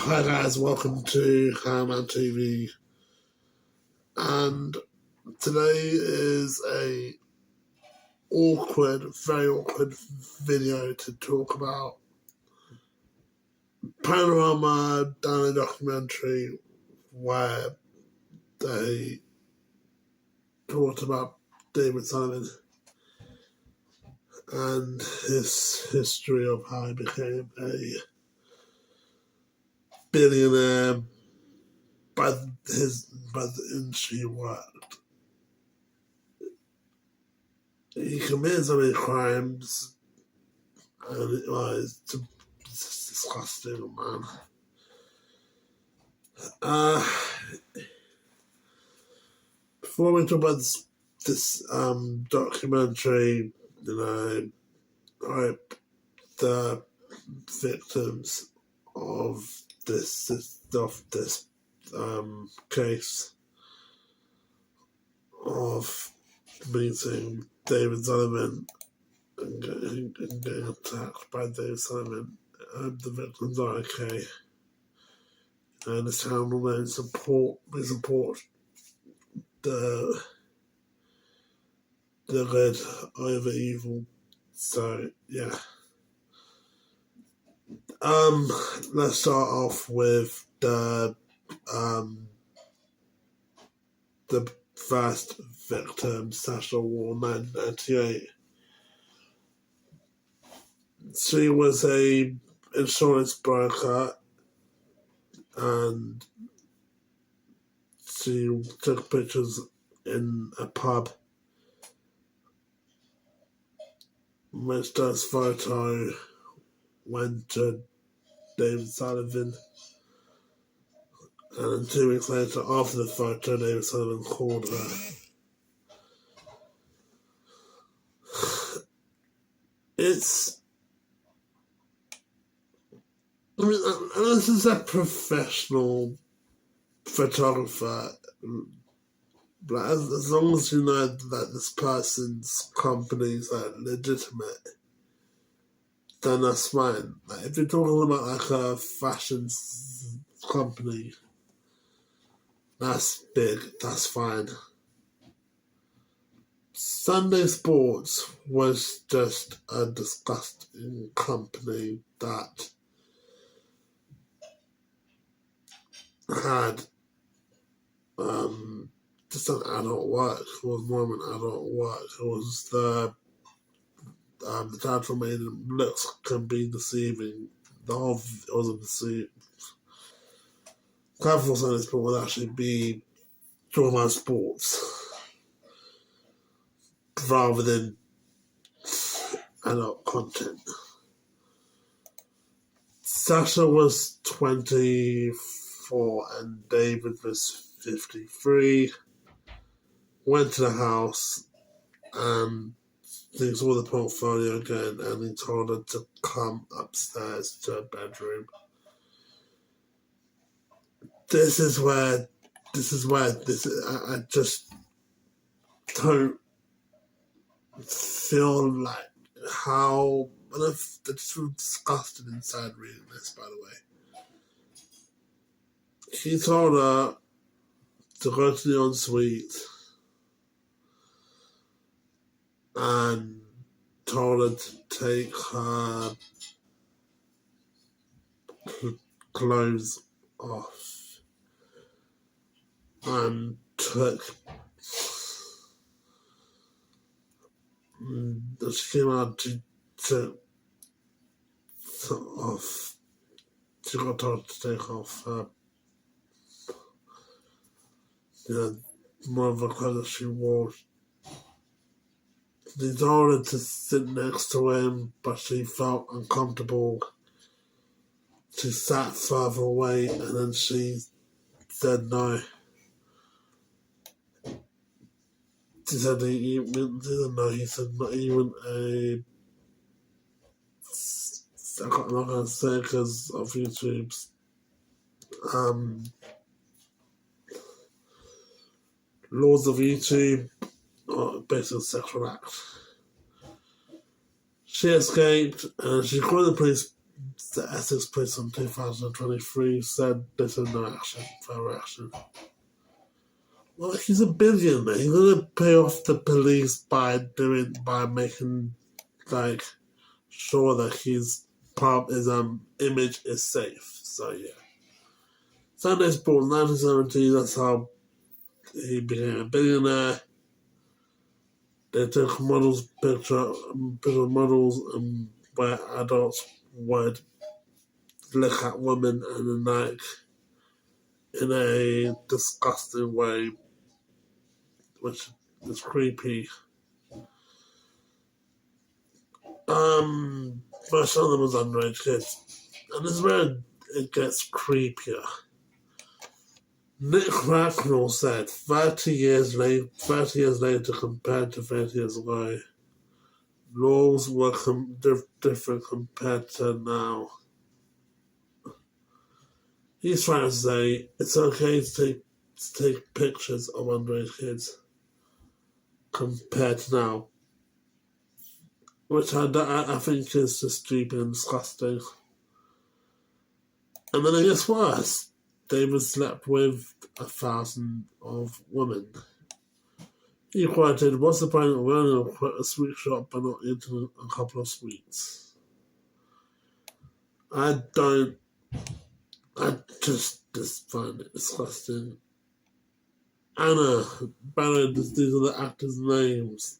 Hi guys, welcome to Hammer TV, and today is a very awkward video to talk about Panorama done a documentary where they talked about David Sullivan and his history of how he became a billionaire by the industry he worked. He committed so many crimes, and it's disgusting, man. Before we talk about this documentary, I hope the victims of this case of meeting David Sullivan and getting attacked by David Sullivan, the victims are okay. And this channel will support the good over evil. So yeah. Let's start off with the first victim, Sasha Wall, 1998. She was a insurance broker, and she took pictures in a pub, which does photo went to David Sullivan, and then 2 weeks later, after the photo, David Sullivan called her. This is a professional photographer. Like, as long as you know that this person's company is legitimate, then that's fine. Like, if you're talking about a fashion company, that's big, that's fine. Sunday Sports was just a disgusting company that had just an adult work. It was more of an adult work. It was the title made looks can be deceiving. It wasn't deceiving. Casual Sunday Sport would actually be talking about sports rather than adult content. Sasha was 24 and David was 53. Went to the house and he saw the portfolio again, and he told her to come upstairs to her bedroom. I just don't feel like how. I just feel disgusted inside reading this, by the way. He told her to go to the ensuite and told her to take her clothes off, and she came out to off. She got told to take off her, more of a clothes that she wore. He told her to sit next to him, but she felt uncomfortable. She sat further away, and then she said no. He said he didn't know. He said not even a. I'm not going to say because of YouTube's laws of YouTube, based on sexual act. She escaped and she called the police the Essex police in 2023 said there's no further action. Well, he's a billionaire. He's gonna pay off the police by making sure that his image is safe. So yeah. Sunday's born 1970. That's how he became a billionaire. They took picture models, where adults would look at women in a disgusting way, which is creepy. Most of them was underage kids, and this is where it gets creepier. Nick Racknell said, 30 years later compared to 30 years ago, laws were different compared to now. He's trying to say it's okay to take pictures of underage kids compared to now, which I think is just stupid and disgusting. And then it gets worse. David slept with 1,000 of women. He quoted, "What's the point of running a sweet shop but not eating a couple of sweets?" I just find it disgusting. Anna, Barry, these are the actors' names.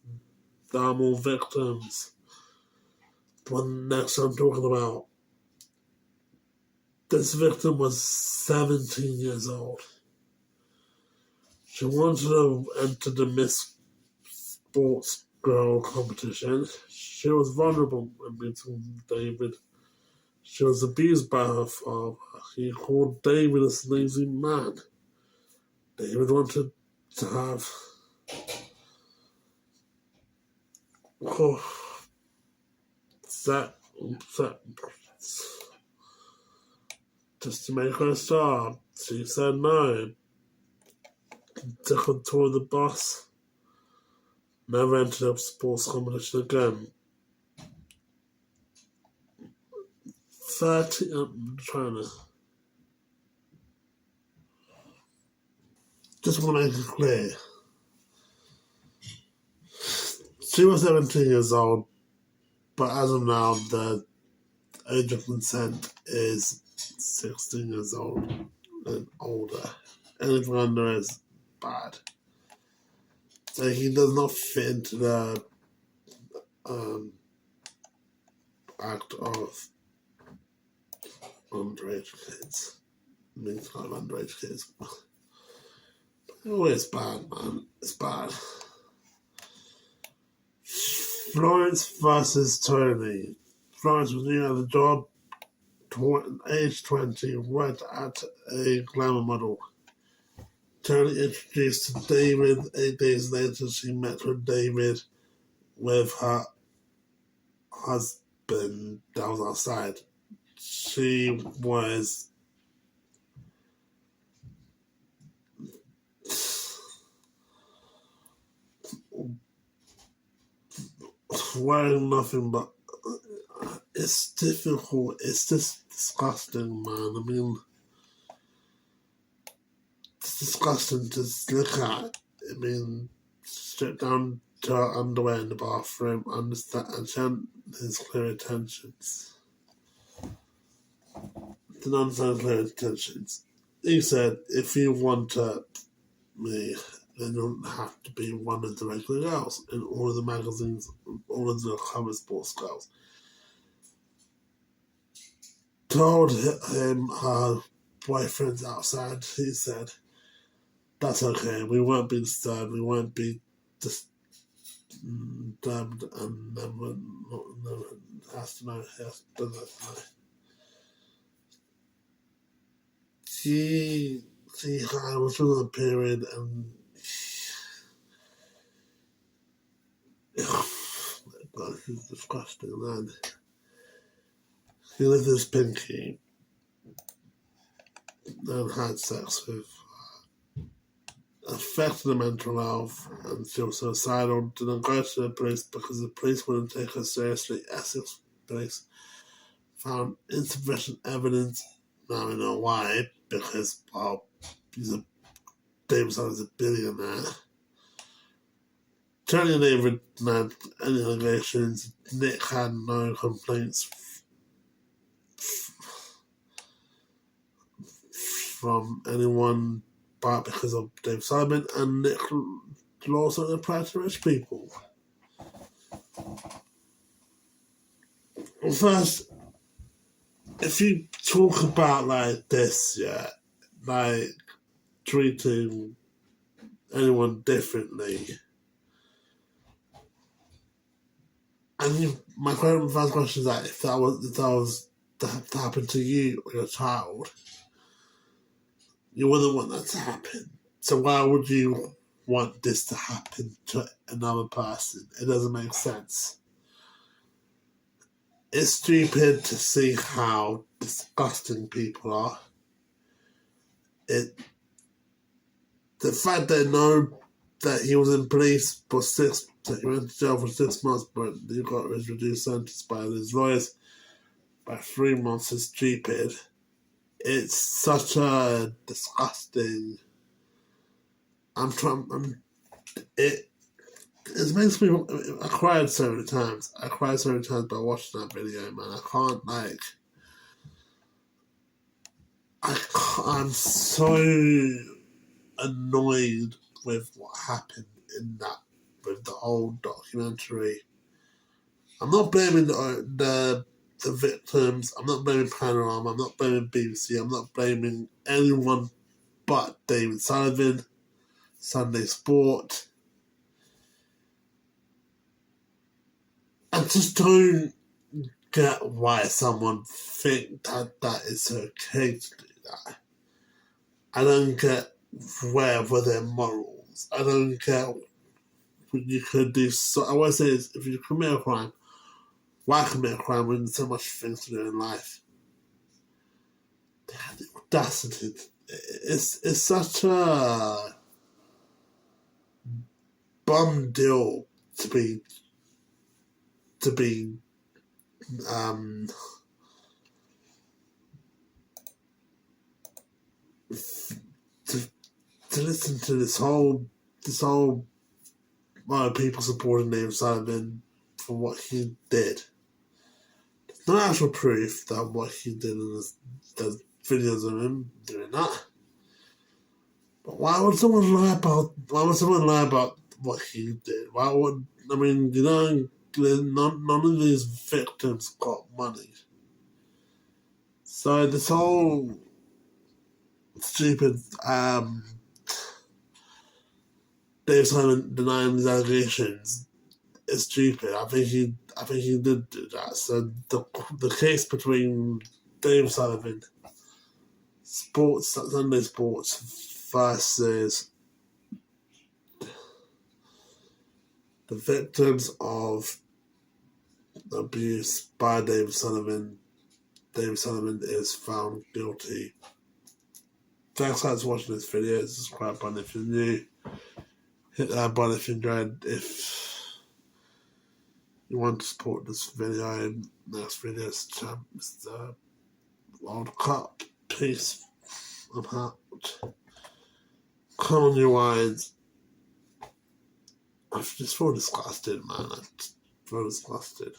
There are more victims. The one next I'm talking about. This victim was 17 years old. She wanted to enter the Miss Sports Girl competition. She was vulnerable when meeting David. She was abused by her father. He called David a lazy man. David wanted to have sex just to make her stop. She said no. Took her to the bus. Never entered a sports competition again. 30. I'm trying to. Just want to make it clear. She was 17 years old, but as of now, the age of consent is 16 years old and older. Anything under is bad. So he does not fit into the act of underage kids. I mean, it's not underage kids. Oh, it's bad, man. It's bad. Florence versus Tony. Florence was new at the job, age 20, worked at a glamour model. Tony introduced to David 8 days later. She met with David with her husband that was outside. She was wearing nothing but it's difficult. It's just disgusting, man. I mean, it's disgusting to look at. I mean, straight down to her underwear in the bathroom, understand, and she had his clear intentions. Didn't understand clear intentions. He said, if you want me, then you don't have to be one of the regular girls in all of the magazines, all of the cover sports girls. Told him her boyfriend's outside. He said, that's okay, we won't be disturbed, we won't be disturbed, and never has to know, doesn't know. She was on a period and God, this is disgusting, man. He lived with Pinky and had sex with affected her mental health, and she was suicidal. Didn't go to the police because the police wouldn't take her seriously. Essex police found insufficient evidence. Now we know why, because, well, David Sullivan's a billionaire. Turning David denied any allegations. Nick had no complaints from anyone but because of Dave Sullivan, and Nick laws don't apply to rich people. First, if you talk about like this, yeah, like treating anyone differently, and my first question is that if that was to happen to you or your child, you wouldn't want that to happen. So why would you want this to happen to another person? It doesn't make sense. It's stupid to see how disgusting people are. The fact they know that he was in police for that he went to jail for 6 months, but he got his reduced sentence by his lawyers by 3 months is stupid. It's such a disgusting. It makes me. I cried so many times. I cried so many times by watching that video, man. I can't I'm so annoyed with what happened in that, with the whole documentary. I'm not blaming the victims. I'm not blaming Panorama. I'm not blaming BBC. I'm not blaming anyone but David Sullivan, Sunday Sport. I just don't get why someone think that it's okay to do that. I don't get where were their morals. I don't get what you could do. So I always say is, if you commit a crime, why commit a crime when there's so much things to do in life? They had the audacity. It's such a bum deal to be to listen to this whole people supporting David Sullivan for what he did. There's no actual proof that what he did is there's videos of him doing that. But why would someone lie about what he did? Why would none of these victims got money. So this whole stupid Dave Simon denying these allegations is stupid. I think he did do that. So the case between Dave Sullivan, Sunday Sports versus the victims of abuse by David Sullivan. David Sullivan is found guilty. Thanks guys for watching this video. Subscribe button if you're new. Hit that button if you enjoyed. If you want to support this video, next video is the World Cup. Peace. I'm out. Come on, your wines. I just feel disgusted, man. I just feel disgusted.